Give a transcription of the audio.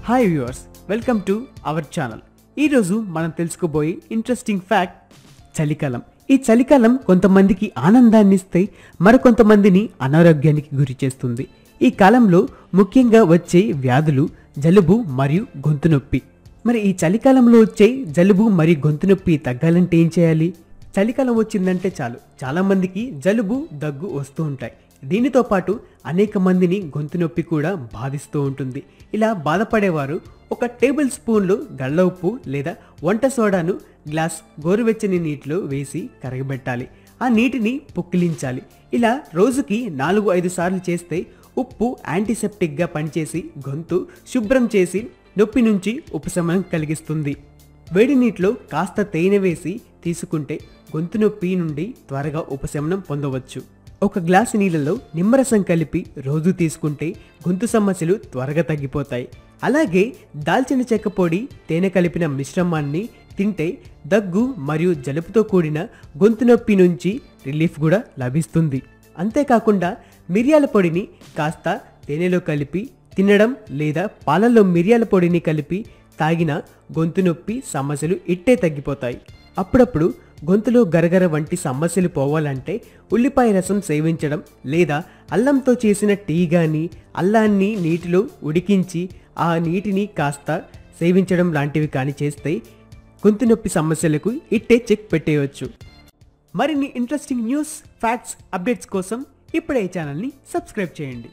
Hi viewers, welcome to our channel. ఈరోజు మనం తెలుసుకోబోయే ఇంట్రెస్టింగ్ ఫ్యాక్ట్ చలికాలం. ఈ చలికాలం కొంతమందికి ఆనందాన్ని ఇస్తే మరికొంతమందిని అనారోగ్యానికి గురి చేస్తుంది. ఈ కాలంలో ముఖ్యంగా వచ్చే వ్యాధులు జలుబు మరియు గొంతు నొప్పి. మరి ఈ చలికాలంలో వచ్చే జలుబు మరియు గొంతు నొప్పి తగ్గాలంటే ఏం చేయాలి? చలికాలం వచ్చిందంటే చాలా మందికి జలుబు దగ్గు వస్తూ ఉంటాయి. దీనితో పాటు అనేక మందిని గొంతు నొప్పి కూడా బాధిస్తూ ఉంటుంది. ఇలా బాధపడేవారు ఒక టేబుల్ స్పూన్లు గళ్ళ ఉప్పు లేదా వంట సోడాను గ్లాస్ గోరువెచ్చని నీటిలో వేసి కరగబెట్టాలి. ఆ నీటిని పుక్కిలించాలి. ఇలా రోజుకి 4-5 సార్లు చేస్తే ఉప్పు యాంటీసెప్టిక్గా పనిచేసి గొంతు శుభ్రం చేసి నొప్పి నుంచి ఉపశమనం కలిగిస్తుంది. వేడి నీటిలో కాస్త తేనె వేసి తీసుకుంటే గొంతు నొప్పి నుండి త్వరగా ఉపశమనం పొందవచ్చు. ఒక గ్లాసు నీళ్ళలో నిమ్మరసం కలిపి రోజు తీసుకుంటే గొంతు సమస్యలు త్వరగా తగ్గిపోతాయి. అలాగే దాల్చిన చెక్క పొడి, తేనె కలిపిన మిశ్రమాన్ని తింటే దగ్గు మరియు జలుబుతో కూడిన గొంతు నొప్పి నుంచి రిలీఫ్ కూడా లభిస్తుంది. అంతేకాకుండా మిరియాల పొడిని కాస్త తేనెలో కలిపి తినడం లేదా పాలల్లో మిరియాల పొడిని కలిపి తాగిన గొంతు నొప్పి సమస్యలు ఇట్టే తగ్గిపోతాయి. అప్పుడప్పుడు గొంతులో గరగర వంటి సమస్యలు పోవాలంటే ఉల్లిపాయ రసం సేవించడం లేదా అల్లంతో చేసిన టీ కానీ అల్లాన్ని నీటిలో ఉడికించి ఆ నీటిని కాస్త సేవించడం లాంటివి కానీ చేస్తే గొంతు నొప్పి సమస్యలకు ఇట్టే చెక్ పెట్టేయవచ్చు. మరిన్ని ఇంట్రెస్టింగ్ న్యూస్, ఫ్యాక్ట్స్, అప్డేట్స్ కోసం ఇప్పుడే ఈ ఛానల్ని సబ్స్క్రైబ్ చేయండి.